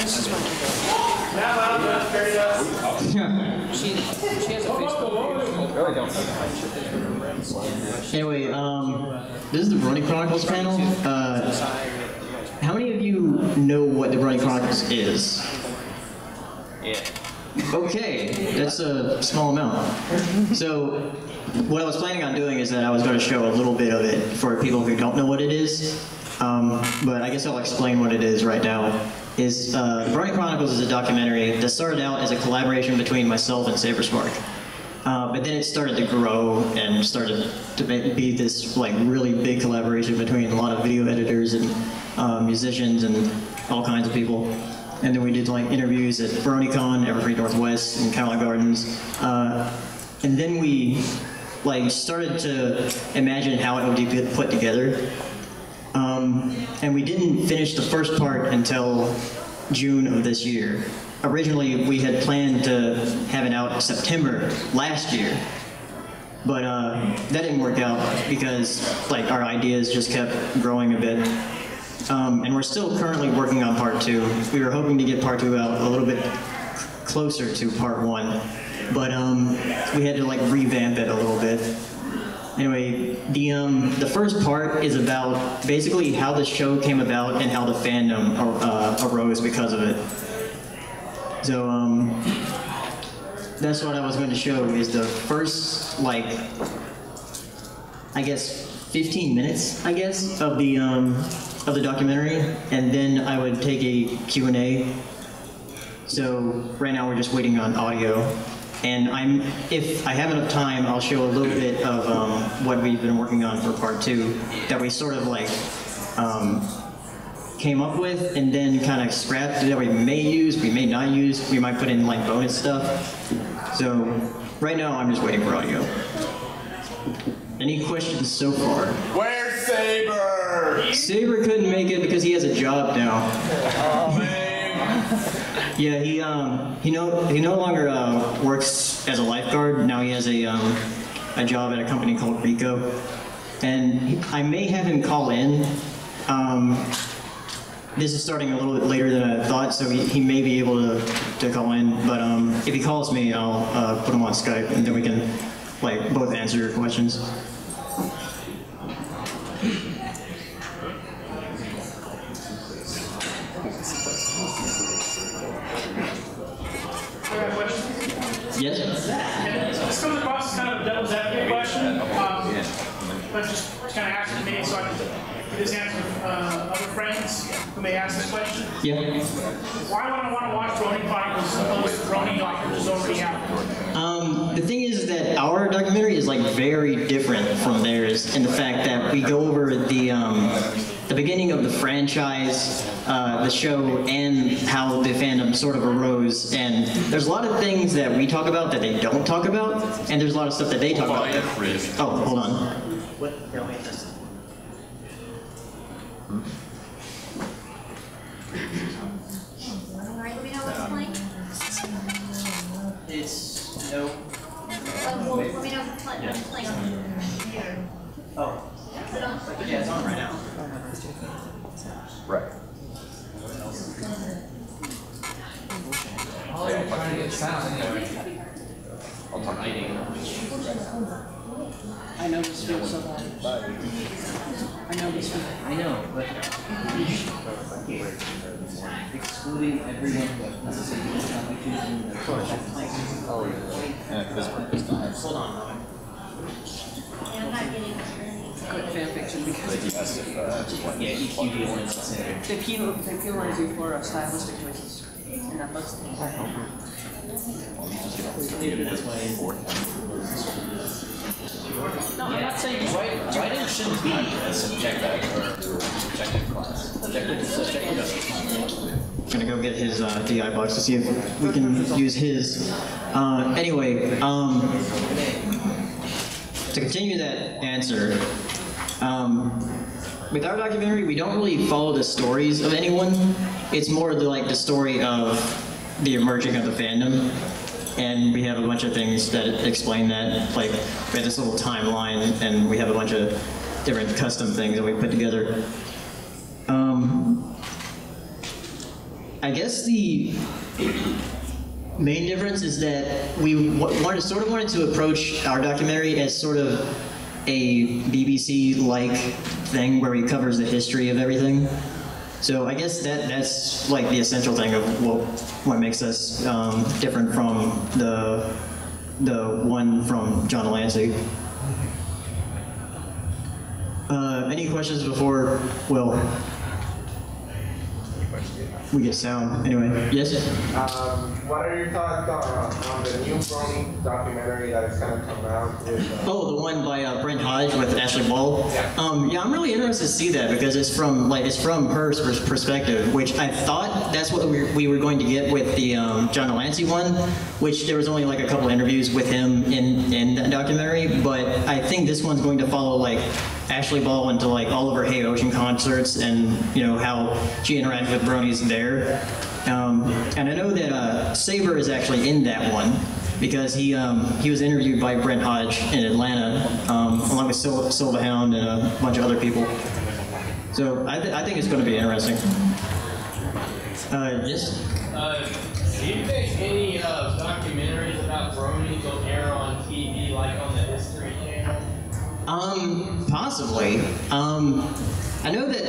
This is my she has a Facebook page. Anyway, this is the Brony Chronicles panel. How many of you know what the Brony Chronicles is? Yeah. Okay, that's a small amount. So, what I was planning on doing is that I was going to show a little bit of it for people who don't know what it is. But I guess I'll explain what it is right now. Brony Chronicles is a documentary that started out as a collaboration between myself and Saberspark. But then it started to grow and started to be this like really big collaboration between a lot of video editors and musicians and all kinds of people. And then we did like interviews at BronyCon, Evergreen Northwest, and Caroline Gardens. And then we like started to imagine how it would be put together. And we didn't finish the first part until June of this year. Originally, we had planned to have it out in September last year, but that didn't work out because like our ideas just kept growing a bit. And we're still currently working on part 2. We were hoping to get part 2 out a little bit closer to part 1, but we had to like revamp it a little bit. Anyway, the first part is about basically how the show came about and how the fandom arose because of it. So that's what I was going to show is the first like I guess 15 minutes of the documentary, and then I would take a Q&A. So right now we're just waiting on audio. And if I have enough time, I'll show a little bit of what we've been working on for part 2 that we sort of like came up with and then kind of scrapped that we may use, we may not use, we might put in like bonus stuff. So right now I'm just waiting for audio. Any questions so far? Where's Saber? Saber couldn't make it because he has a job now. Oh man. Yeah, he no longer works as a lifeguard. Now he has a job at a company called Rico, and I may have him call in. This is starting a little bit later than I thought, so he may be able to call in. But if he calls me, I'll put him on Skype, and then we can like both answer your questions. Yes? This comes across as kind of a devil's advocate question, but just kind of ask it to me so I can just answer other friends who may ask this question. Yeah. Why would I want to watch Brony Chronicles as opposed to Brony Chronicles already out? The thing is that our documentary is like very different from theirs in the fact that we go over the beginning of the franchise, the show, and how the fandom sort of arose. And there's a lot of things that we talk about that they don't talk about, and there's a lot of stuff that they talk about. Oh, hold on. What? No, wait. Alright, do we know what's playing? It's no. Well, let me know what's playing. Oh. Is it on? Yeah, it's on right now. Right. Oh, you're trying to get sound anyway. I'll talk to you. I know this feels so bad. I know this feels. I know, but excluding everyone but necessarily not like using the Oh, yeah, this one is not. Hold on. Yeah, I'm not getting good fan fiction because He asked if, they penalize you for stylistic choices. And that looks no, I'm not saying Writing shouldn't be a subjective or subjective class. Subjective is subjective. I'm gonna go get his DI box to see if we can use his. Anyway, to continue that answer, with our documentary, we don't really follow the stories of anyone. It's more like the story of the emerging of the fandom. And we have a bunch of things that explain that. Like, we have this little timeline, and we have a bunch of different custom things that we put together. I guess the main difference is that we wanted to approach our documentary as sort of a BBC-like thing where he covers the history of everything. So I guess that's like the essential thing of what makes us different from the one from John Delancey. Any questions before we get sound? Anyway, yes? What are your thoughts on the new Brony documentary that is going to come out with? Oh, the one by Brent Hodge with Ashley Ball. Yeah, I'm really interested to see that because it's from her perspective, which I thought that's what we were going to get with the John Delancey one, which there was only like a couple interviews with him in that documentary. But I think this one's going to follow like Ashley Ball into like all of her Hey Ocean concerts and how she interacted with Bronies there. And I know that Saber is actually in that one because he was interviewed by Brent Hodge in Atlanta along with Silva Hound and a bunch of other people. So I think it's going to be interesting. Yes? Do you think any documentaries about Bronies will air on TV like on the History Channel? Possibly. I know that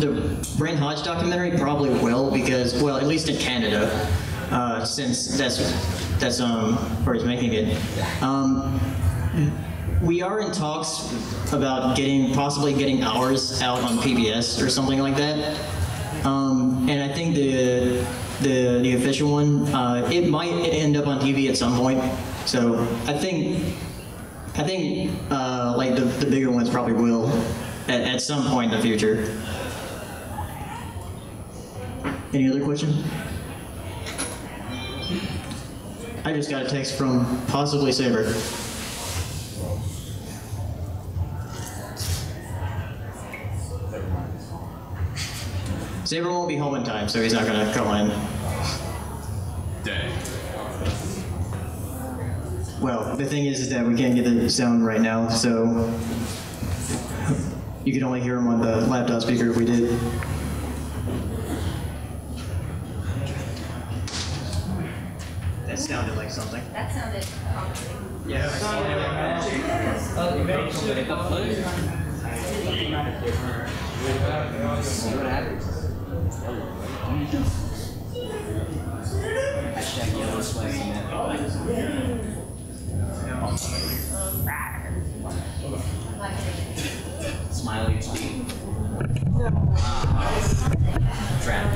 the Brent Hodge documentary probably will because, well, at least in Canada, since that's where he's making it. We are in talks about possibly getting ours out on PBS or something like that. And I think the official one, it might end up on TV at some point. So I think like the bigger ones probably will at some point in the future. Any other questions? I just got a text from possibly Saber. Saber won't be home in time, so he's not gonna call in. Dang. Well, the thing is that we can't get the sound right now, so you can only hear him on the laptop speaker if we did. That sounded like something. That sounded promising. Yeah. Hashtag yellow sweats in that. Smiley HD. Trap.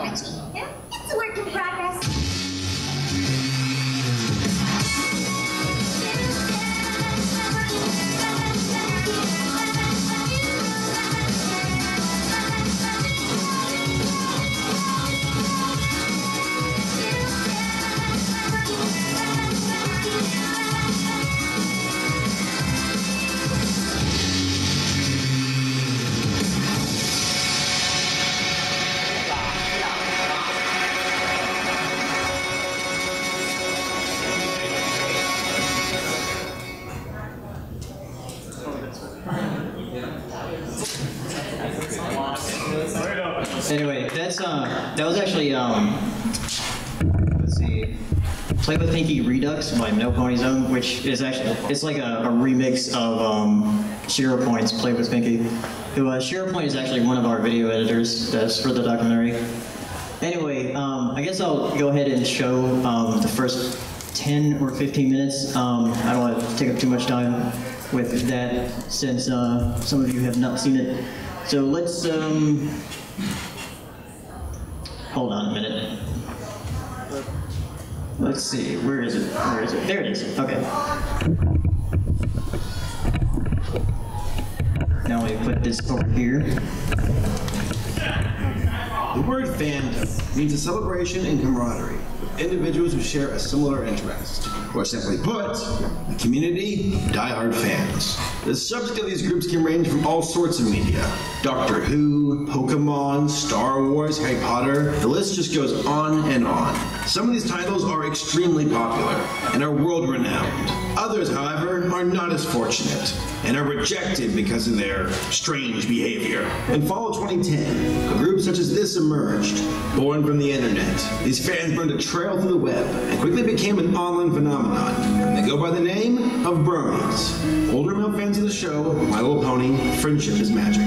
It's a work in progress. Anyway, that was actually let's see, Play with Pinky Redux by No Pony Zone, which is actually it's like a remix of Shiro Point's Play with Pinky. Shiro Point is actually one of our video editors that's for the documentary. Anyway, I guess I'll go ahead and show the first 10 or 15 minutes. I don't want to take up too much time with that since some of you have not seen it. So let's hold on a minute. Let's see, where is it? Where is it? There it is. Okay. Now we put this over here. The word fandom means a celebration and camaraderie with individuals who share a similar interest. Or simply put, the community of diehard fans. The subject of these groups can range from all sorts of media. Doctor Who, Pokemon, Star Wars, Harry Potter, the list just goes on and on. Some of these titles are extremely popular and are world-renowned. Others, however, are not as fortunate and are rejected because of their strange behavior. In fall of 2010, a group such as this emerged, born from the internet. These fans burned a trail through the web and quickly became an online phenomenon. They go by the name of Bronies. Older male fans of the show, My Little Pony, Friendship is Magic.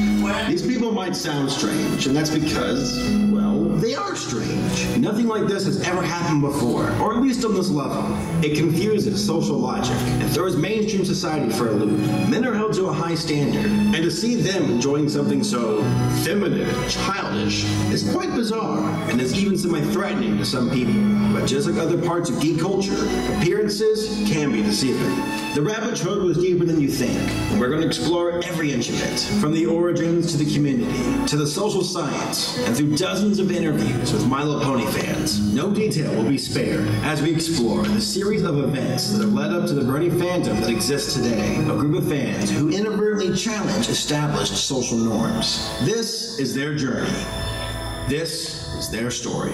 These people might sound strange, and that's because, well, they are strange. Nothing like this has ever happened before, or at least on this level. It confuses social logic and throws mainstream society for a loop. Men are held to a high standard, and to see them enjoying something so feminine and childish is quite bizarre, and is even semi-threatening to some people. But just like other parts of geek culture, appearances can be deceiving. The rabbit trail goes deeper than you think, and we're going to explore every inch of it, from the origins to the community, to the social science, and through dozens of interviews with My Little Pony fans. No detail will be spared as we explore the series of events that have led up to the Brony fandom that exists today, a group of fans who inadvertently challenge established social norms. This is their journey. This is their story.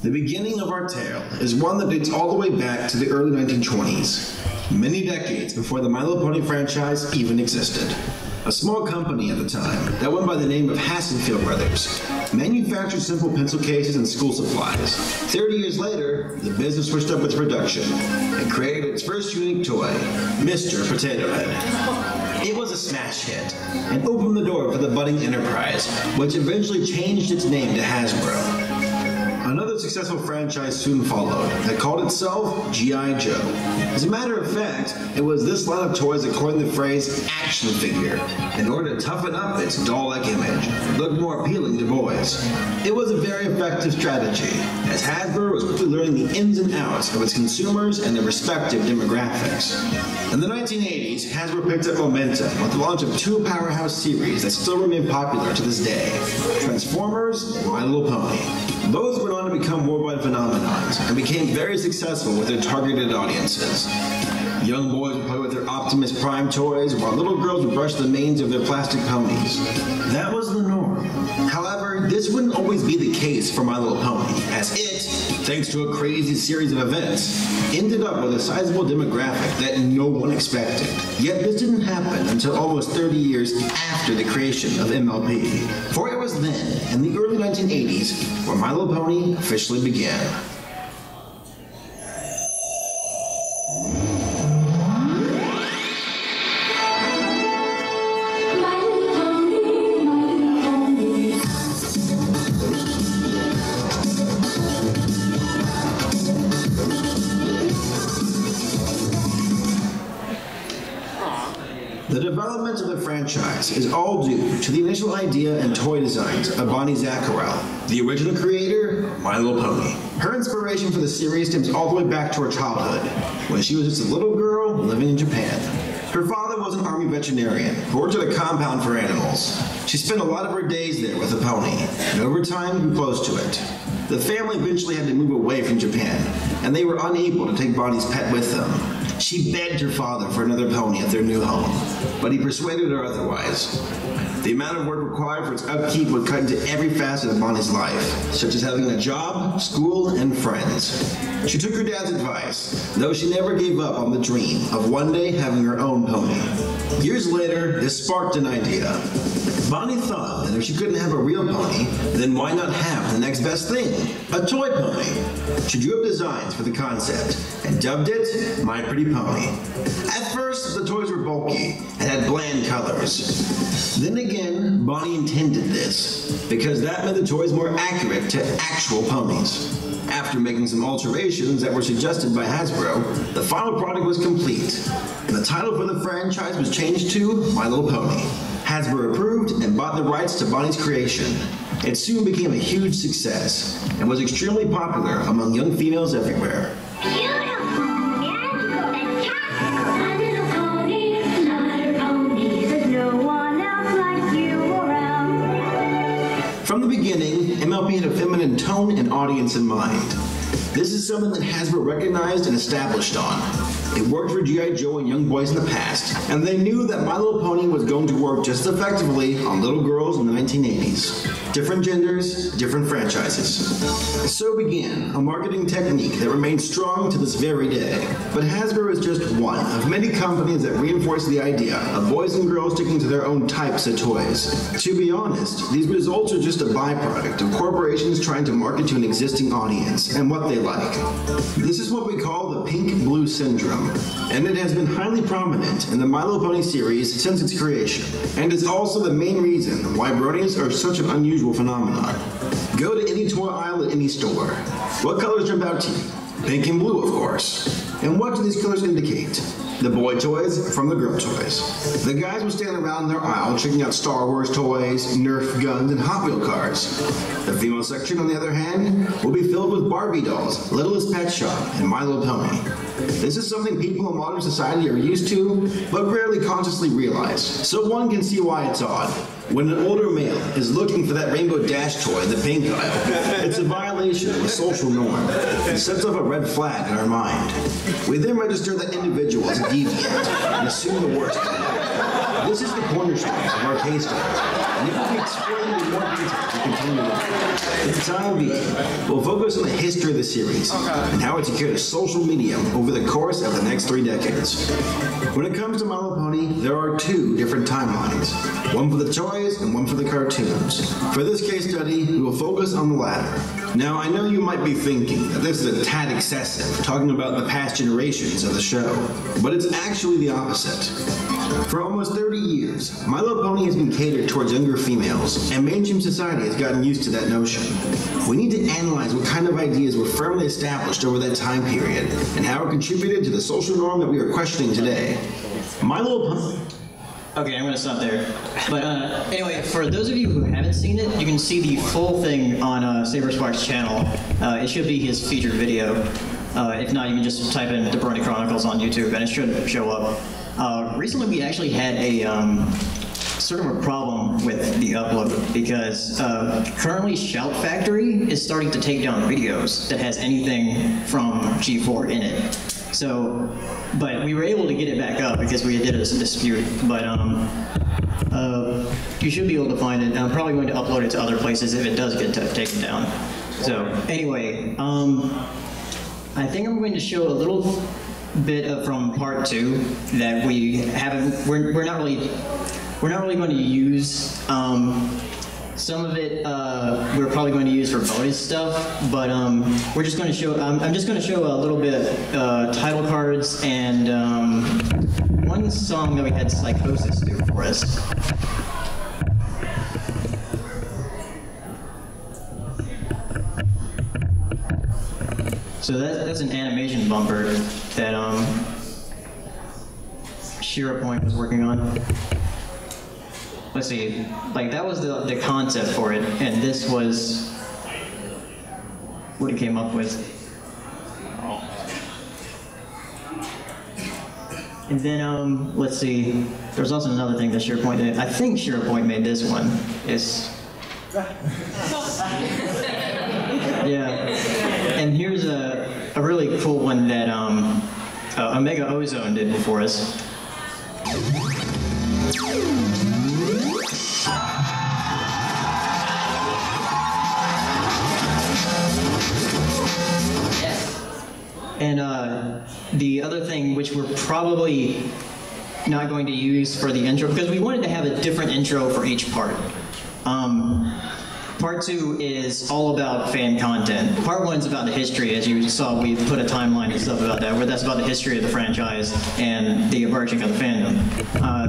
The beginning of our tale is one that dates all the way back to the early 1920s, many decades before the My Little Pony franchise even existed. A small company at the time that went by the name of Hassenfield Brothers manufactured simple pencil cases and school supplies. 30 years later, the business switched up its production and created its first unique toy, Mr. Potato Head. It was a smash hit and opened the door for the budding enterprise, which eventually changed its name to Hasbro. Another successful franchise soon followed that called itself G.I. Joe. As a matter of fact, it was this line of toys that coined the phrase action figure in order to toughen up its doll-like image and look more appealing to boys. It was a very effective strategy, as Hasbro was quickly learning the ins and outs of its consumers and their respective demographics. In the 1980s, Hasbro picked up momentum with the launch of two powerhouse series that still remain popular to this day, Transformers and My Little Pony. Both went on to become worldwide phenomenons and became very successful with their targeted audiences. Young boys would play with their Optimus Prime toys, while little girls would brush the manes of their plastic ponies. That was the norm. However, However, this wouldn't always be the case for My Little Pony, as it, thanks to a crazy series of events, ended up with a sizable demographic that no one expected. Yet this didn't happen until almost 30 years after the creation of MLP. For it was then, in the early 1980s, where My Little Pony officially began. The development of the franchise is all due to the initial idea and toy designs of Bonnie Zaccarel, the original creator of My Little Pony. Her inspiration for the series stems all the way back to her childhood, when she was just a little girl living in Japan. Her father was an army veterinarian who worked at a compound for animals. She spent a lot of her days there with a pony, and over time grew close to it. The family eventually had to move away from Japan, and they were unable to take Bonnie's pet with them. She begged her father for another pony at their new home, but he persuaded her otherwise. The amount of work required for its upkeep would cut into every facet of Bonnie's life, such as having a job, school, and friends. She took her dad's advice, though she never gave up on the dream of one day having her own pony. Years later, this sparked an idea. Bonnie thought that if she couldn't have a real pony, then why not have the next best thing, a toy pony? She drew up designs for the concept and dubbed it My Pretty Pony. At first, the toys were bulky and had bland colors. Then again, Bonnie intended this, because that made the toys more accurate to actual ponies. After making some alterations that were suggested by Hasbro, the final product was complete. The title for the franchise was changed to My Little Pony. Hasbro approved and bought the rights to Bonnie's creation. It soon became a huge success and was extremely popular among young females everywhere. From the beginning, MLP had a feminine tone and audience in mind. This is something that Hasbro recognized and established on. It worked for G.I. Joe and young boys in the past, and they knew that My Little Pony was going to work just as effectively on little girls in the 1980s. Different genders, different franchises. So began a marketing technique that remains strong to this very day. But Hasbro is just one of many companies that reinforce the idea of boys and girls sticking to their own types of toys. To be honest, these results are just a byproduct of corporations trying to market to an existing audience and what they like. This is what we call the pink-blue syndrome, and it has been highly prominent in the My Little Pony series since its creation, and is also the main reason why bronies are such an unusual phenomenon. Go to any toy aisle at any store. What colors jump out to you? Pink and blue, of course. And what do these colors indicate? The boy toys from the girl toys. The guys will stand around their aisle checking out Star Wars toys, Nerf guns, and Hot Wheel cars. The female section, on the other hand, will be filled with Barbie dolls, Littlest Pet Shop, and My Little Pony. This is something people in modern society are used to, but rarely consciously realize. So one can see why it's odd. When an older male is looking for that Rainbow Dash toy in the pink aisle, it's a violation of a social norm. It sets off a red flag in our mind. We then register that individual as a deviant and assume the worst. This is the cornerstone of our case study, and it will be explained in more detail as we continue on. For the time being, we'll focus on the history of the series and how it secured a social medium over the course of the next 3 decades. When it comes to My Little Pony, there are 2 different timelines, one for the toys and one for the cartoons. For this case study, we will focus on the latter. Now, I know you might be thinking that this is a tad excessive, talking about the past generations of the show, but it's actually the opposite. For almost 30 years, My Little Pony has been catered towards younger females, and mainstream society has gotten used to that notion. We need to analyze what kind of ideas were firmly established over that time period, and how it contributed to the social norm that we are questioning today. My Little Pony... Okay, I'm gonna stop there. But anyway, for those of you who haven't seen it, you can see the full thing on SaberSpark's channel. It should be his featured video. If not, you can just type in the Brony Chronicles on YouTube and it should show up. Recently we actually had a sort of a problem with the upload because currently Shout Factory is starting to take down videos that has anything from G4 in it. So, but we were able to get it back up because we did a dispute. But you should be able to find it. I'm probably going to upload it to other places if it does get taken down. So anyway, I think I'm going to show a little bit from part 2 that we haven't. We're not really going to use. Some of it we're probably going to use for bonus stuff, but we're just going to show. I'm just going to show a little bit title cards and one song that we had Psychosis do for us. So that's an animation bumper that Shira Point was working on. Let's see, that was the concept for it, and this was what it came up with. And then, let's see, there's also another thing that Shira Point did. I think Shira Point made this one. Yeah. And here's a really cool one that Omega Ozone did for us. And the other thing, which we're probably not going to use for the intro, because we wanted to have a different intro for each part. Part 2 is all about fan content. Part 1 is about the history. As you saw, we put a timeline and stuff about that, where that's about the history of the franchise and the emerging of the fandom.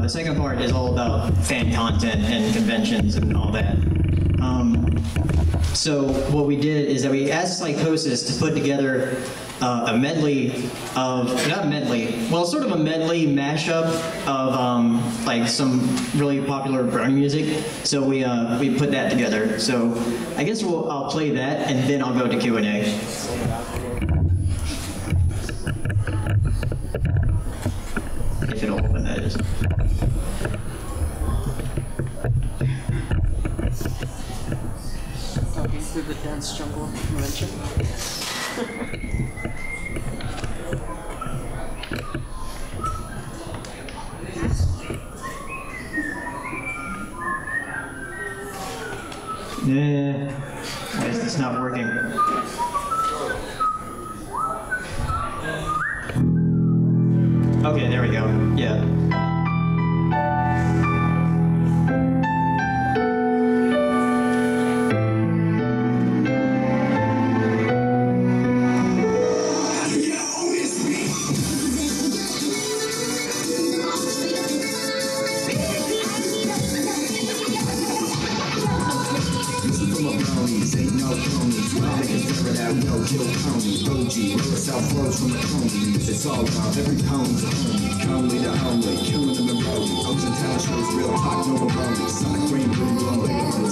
The second part is all about fan content and conventions and all that. So what we did is that we asked Psychosis to put together a medley of, not medley, well, sort of a medley mashup of some really popular Brony music. So we put that together. So I guess I'll play that and then I'll go to Q&A. If it'll open, that is. Talking through the dance jungle convention. Yeah, why is this not working? Okay, there we go. Yeah. It's all about every pound's a homie, calmly to homely, killing them in road. Oaks and town shows, real talk, no baloney. Sonic green, blue, blue, bigger than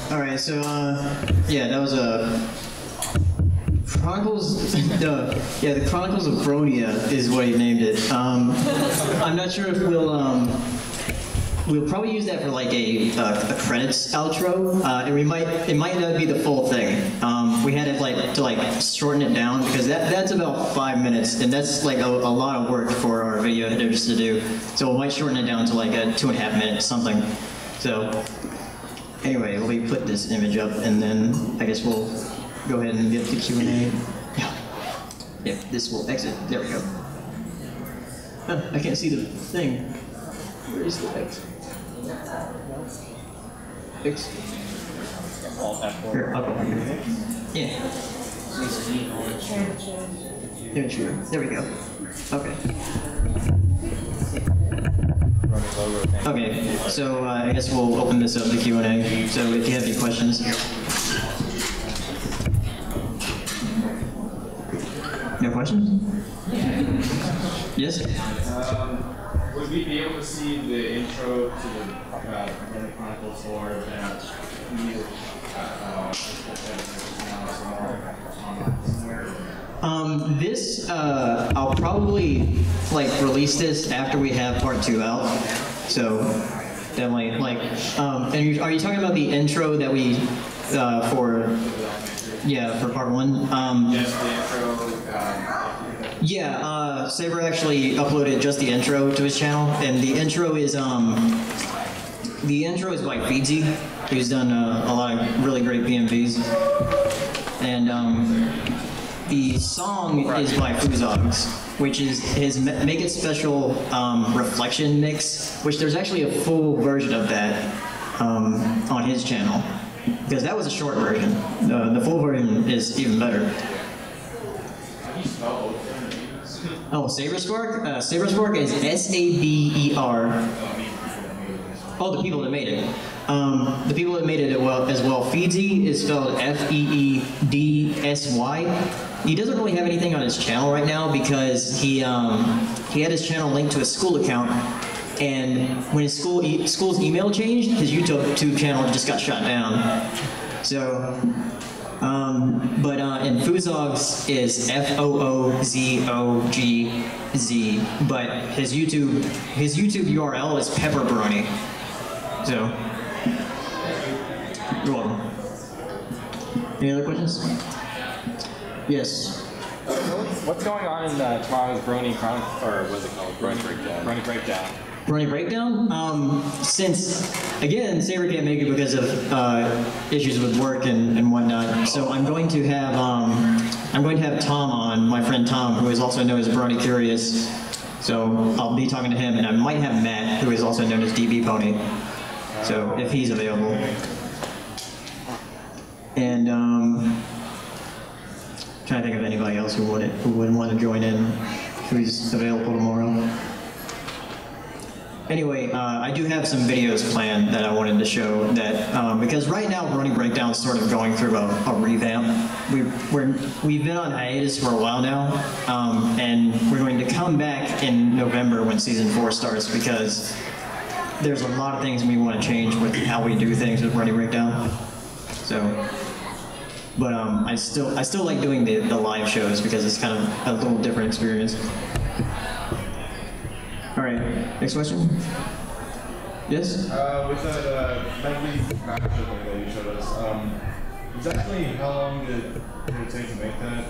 Alright, so, yeah, that was Chronicles, the Chronicles of Bronia is what he named it. I'm not sure if we'll probably use that for like a credits outro, and it might not be the full thing. We had to shorten it down because that's about 5 minutes, and that's like a lot of work for our video editors to do. So we might shorten it down to like a 2.5 minutes something. So anyway, let me put this image up, and then I guess we'll go ahead and get the Q&A. Yeah, this will exit. There we go. I can't see the thing. Where is the X? X? Here, I'll go here. Yeah. There we go. Okay. Okay, so I guess we'll open this up to Q&A. So if you have any questions. No questions? Yes? Would we be able to see the intro to the Brony Chronicles or music? This, I'll probably release this after we have part 2 out. So definitely and are you talking about the intro that we for part 1? Yes, the intro. Yeah, Saber actually uploaded just the intro to his channel, and the intro is by Feedsy, who's done a lot of really great BMVs, and the song is by Fuzogs, which is his Make It Special Reflection mix, which there's actually a full version of that on his channel, because that was a short version. The full version is even better. Oh, Saberspark? Saberspark is S-A-B-E-R. Oh, the people that made it. The people that made it as well. Feedsy is spelled F-E-E-D-S-Y. He doesn't really have anything on his channel right now because he had his channel linked to a school account, and when his school's email changed, his YouTube channel just got shut down. So And Foozog's is FOOZOGZ, but his YouTube URL is Pepper Brony. So, you're welcome. Any other questions? Yes. What's going on in tomorrow's Brony Chronicles, or what's it called? Brony Breakdown. Brony Breakdown. Brony Breakdown? Since, again, Saber can't make it because of issues with work and whatnot, so I'm going to have Tom on, my friend Tom, who is also known as Brony Curious. So I'll be talking to him, and I might have Matt, who is also known as DB Pony. So if he's available. And trying to think of anybody else who would want to join in, who's available tomorrow. Anyway, I do have some videos planned that I wanted to show that, because right now Brony Breakdown is sort of going through a revamp. We've been on hiatus for a while now, and we're going to come back in November when season 4 starts, because there's a lot of things we want to change with how we do things with Brony Breakdown. So, but I still like doing the live shows because it's kind of a little different experience. All right, next question. Yes? With that medley matchup that you showed us, exactly how long did it take to make that?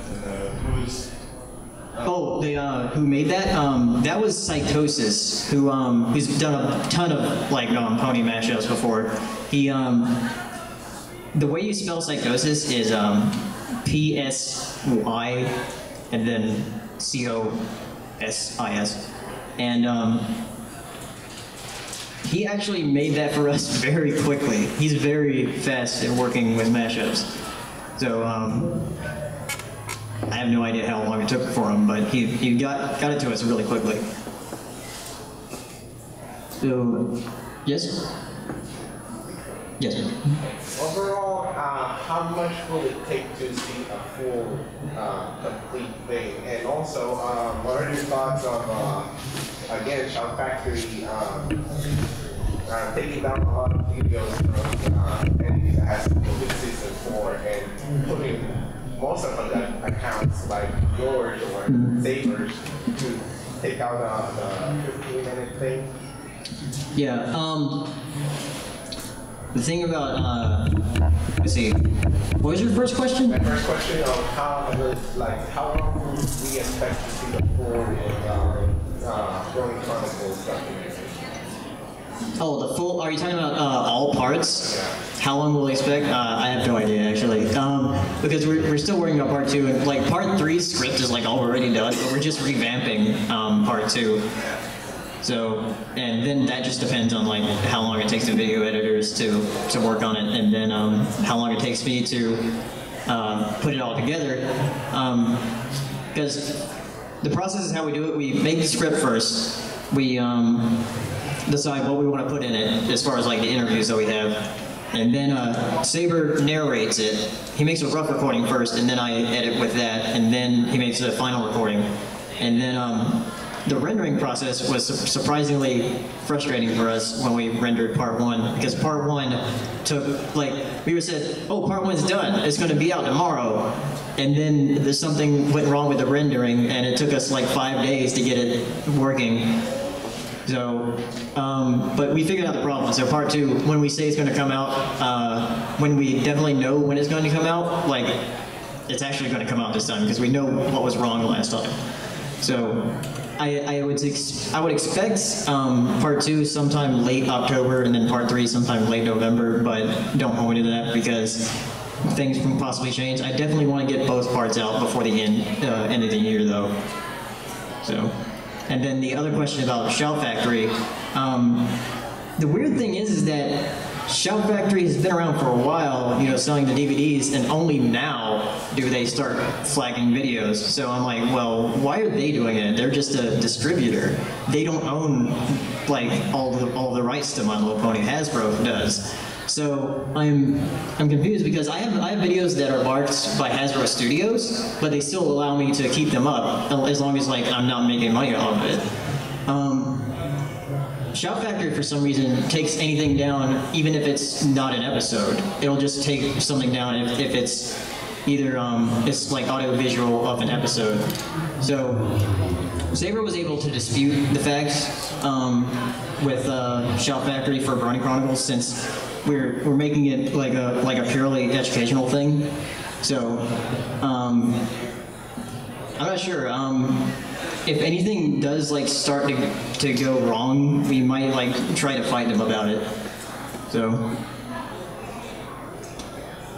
And who made that? That was Psychosis, who's done a ton of like pony mashups before. He the way you spell Psychosis is PSY and then COSIS. And he actually made that for us very quickly. He's very fast at working with mashups. So I have no idea how long it took for him, but he got it to us really quickly. So, yes? Yes. Overall, how much will it take to see a full, complete thing? And also, what are your thoughts of, again, Shout Factory taking down a lot of videos from entities that has to do with season 4 and putting most of the accounts like yours or Saber's to take out the 15-minute thing? Yeah. The thing about, let's see, what was your first question? My first question of how long will we expect to see the full Brony Chronicles documentary? Oh, the full, are you talking about all parts? Yeah. How long will we expect? I have no idea, actually. Because we're still working on part 2, and like part 3's script is like already done, but we're just revamping part 2. So, and then that just depends on like how long it takes the video editors to work on it, and then how long it takes me to put it all together. Because the process is how we do it. We make the script first. We decide what we want to put in it as far as like the interviews that we have. And then Saber narrates it. He makes a rough recording first, and then I edit with that, and then he makes a final recording. And then the rendering process was surprisingly frustrating for us when we rendered part 1, because part 1 took, like, we said, oh, part 1's done, it's going to be out tomorrow. And then there's something went wrong with the rendering, and it took us like 5 days to get it working. So, but we figured out the problem. So part 2, when we say it's going to come out, when we definitely know when it's going to come out, like, it's actually going to come out this time, because we know what was wrong last time. So, I would expect part 2 sometime late October, and then part 3 sometime late November, but don't hold me to that because things can possibly change. I definitely want to get both parts out before the end of the year, though. So, and then the other question about Shout Factory, the weird thing is that Shout Factory has been around for a while, you know, selling the DVDs, and only now do they start flagging videos. So I'm like, well, why are they doing it? They're just a distributor. They don't own like all the rights to My Little Pony. Hasbro does. So I'm confused because I have videos that are marked by Hasbro Studios, but they still allow me to keep them up as long as like I'm not making money off of it. Shout Factory, for some reason, takes anything down, even if it's not an episode. It'll just take something down if it's either it's like audio-visual of an episode. So Saber was able to dispute the facts with Shout Factory for Brony Chronicles, since we're making it like a purely educational thing. So I'm not sure. If anything does like start to go wrong, we might like try to fight them about it. So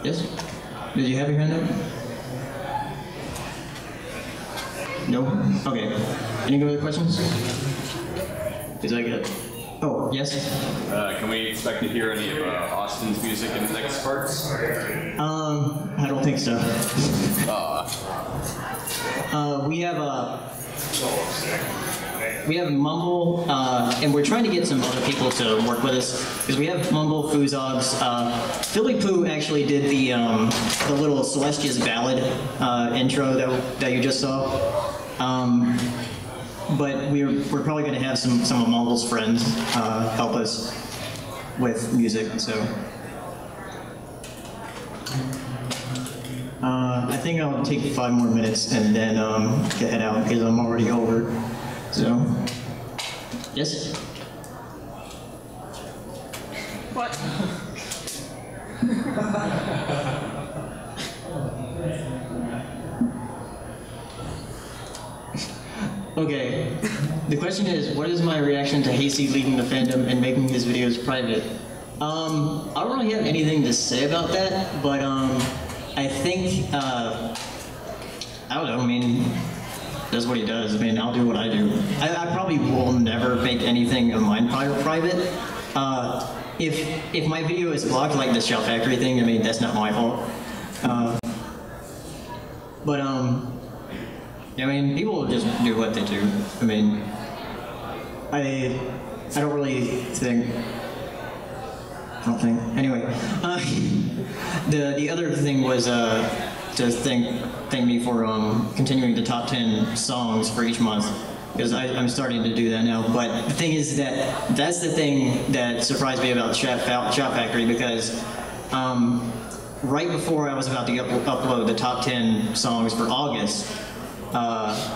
yes. Did you have your hand up? No? Okay. Any other questions? Is that good? Oh, yes? Can we expect to hear any of Austin's music in the next parts? I don't think so. We have Mumble, and we're trying to get some other people to work with us, because we have Mumble, Foozogs. Philly Poo actually did the little Celestia's Ballad intro that you just saw. But we're probably going to have some of Mumble's friends help us with music, so. I think I'll take 5 more minutes and then head out because I'm already over. So, yes? What? Okay, the question is, what is my reaction to Hasty leaving the fandom and making his videos private? I don't really have anything to say about that, but I think, I don't know, I mean, that's what he does. I mean, I'll do what I do. I probably will never make anything of mine private. If my video is blocked, like the Shout Factory thing, I mean, that's not my fault. But I mean, people just do what they do. I mean, I don't really think. I don't think. Anyway, the other thing was to thank me for continuing the top 10 songs for each month, because I'm starting to do that now. But the thing is that's the thing that surprised me about Shout Factory, because right before I was about to upload the top 10 songs for August,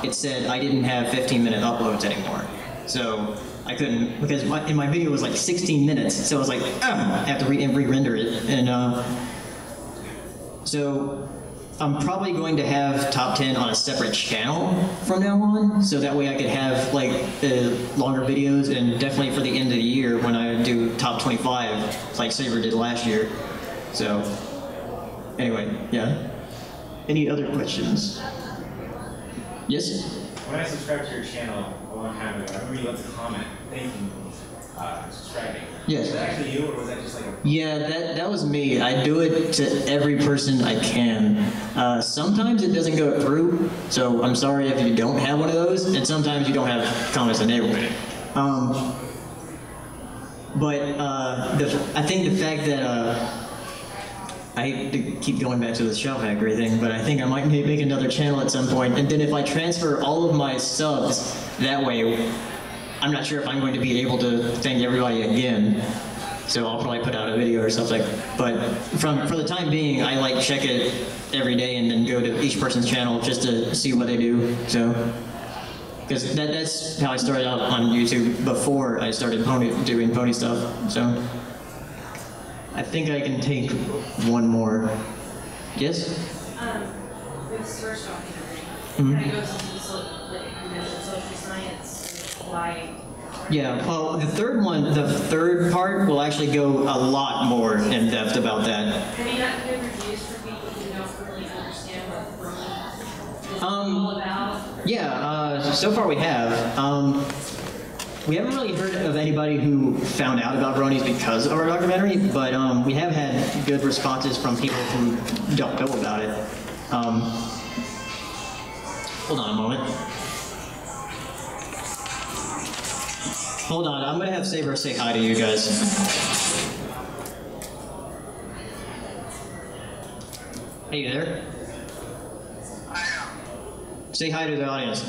it said I didn't have 15-minute uploads anymore. So I couldn't, because my video was like 16 minutes, so I was like, I have to re-render it. And so I'm probably going to have top 10 on a separate channel from now on, so that way I could have like longer videos, and definitely for the end of the year when I do top 25 like Saber did last year. So anyway, yeah. Any other questions? Yes? When I subscribed to your channel a long time ago, I remember you left a comment thanking me subscribing. Yes. Was that actually you, or was that just like a... Yeah, that was me. I do it to every person I can. Sometimes it doesn't go through, so I'm sorry if you don't have one of those, and sometimes you don't have comments enabled. But I think the fact that I hate to keep going back to the Shout Factory thing, but I think I might make another channel at some point, and then if I transfer all of my subs that way, I'm not sure if I'm going to be able to thank everybody again. So I'll probably put out a video or something. But for the time being, I like check it every day and then go to each person's channel just to see what they do. So, because that's how I started out on YouTube before I started doing pony stuff. So. I think I can take one more. Yes? With this first documentary, kind of goes into social science, why? Yeah, well, the third part will actually go a lot more in depth about that. Have you gotten good reviews for people who don't really understand what Brony is all about? Yeah, so far we have. We haven't really heard of anybody who found out about Bronies because of our documentary, but we have had good responses from people who don't know about it. Hold on a moment. Hold on, I'm gonna have Saber say hi to you guys. Hey, you there? Say hi to the audience.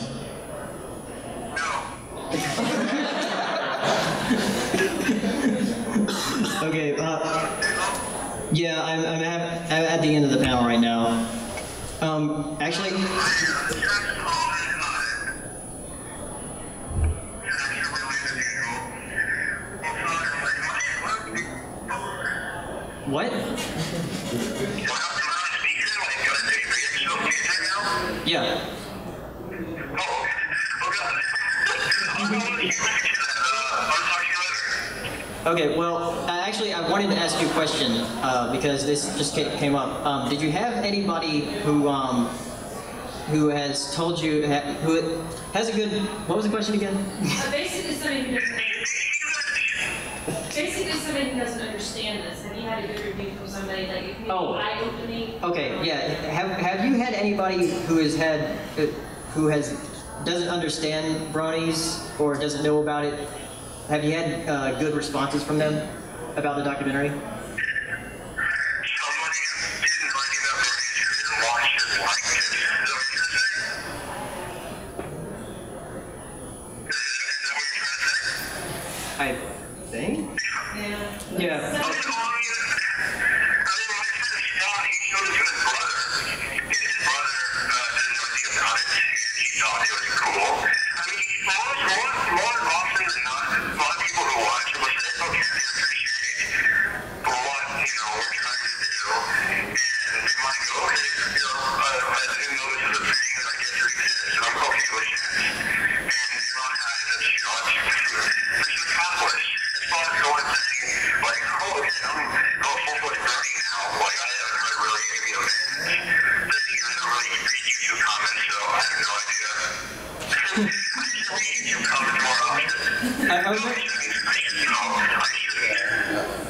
Okay, yeah, I'm at the end of the panel right now. Actually. What? Yeah. Okay, well, actually, I wanted to ask you a question because this just came up. Did you have anybody who has told you who has a good? What was the question again? Basically, somebody who doesn't understand this. Have you had a good review from somebody like it can be eye-opening? Okay, yeah. Have you had anybody who doesn't understand bronies or doesn't know about it? Have you had good responses from them about the documentary? I think. Yeah.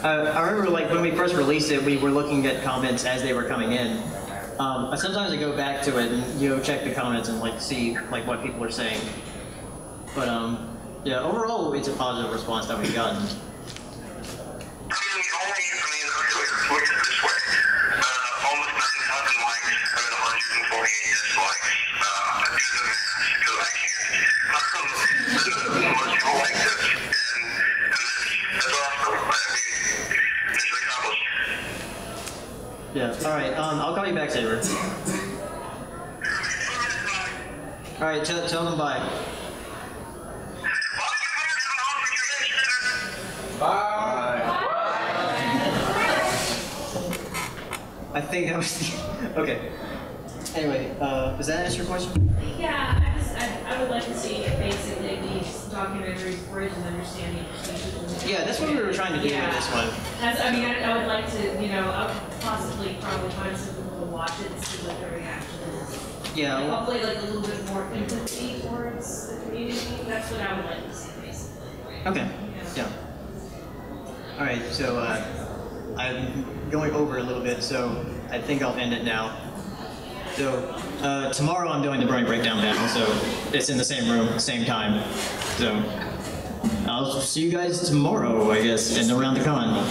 I remember, like, when we first released it, we were looking at comments as they were coming in. Sometimes I go back to it and, check the comments and, like, see, like, what people are saying. But, yeah, overall, it's a positive response that we've gotten. Yeah, alright, I'll call you back, Saber. Alright, tell them bye. Bye! I think that was the... Okay. Anyway, does that answer your question? Yeah, I would like to see basically these documentaries bridge and understanding between people. Yeah, that's what we were trying to do with this one. I would like to, I would possibly probably find some people to watch it and see what their reaction is. Yeah. Like, hopefully, like a little bit more empathy towards the community. That's what I would like to see, basically. Okay. Yeah. All right. So I'm going over a little bit, so I think I'll end it now. So tomorrow I'm doing the Brony Breakdown panel, so it's in the same room, same time. So I'll see you guys tomorrow, I guess, and around the con.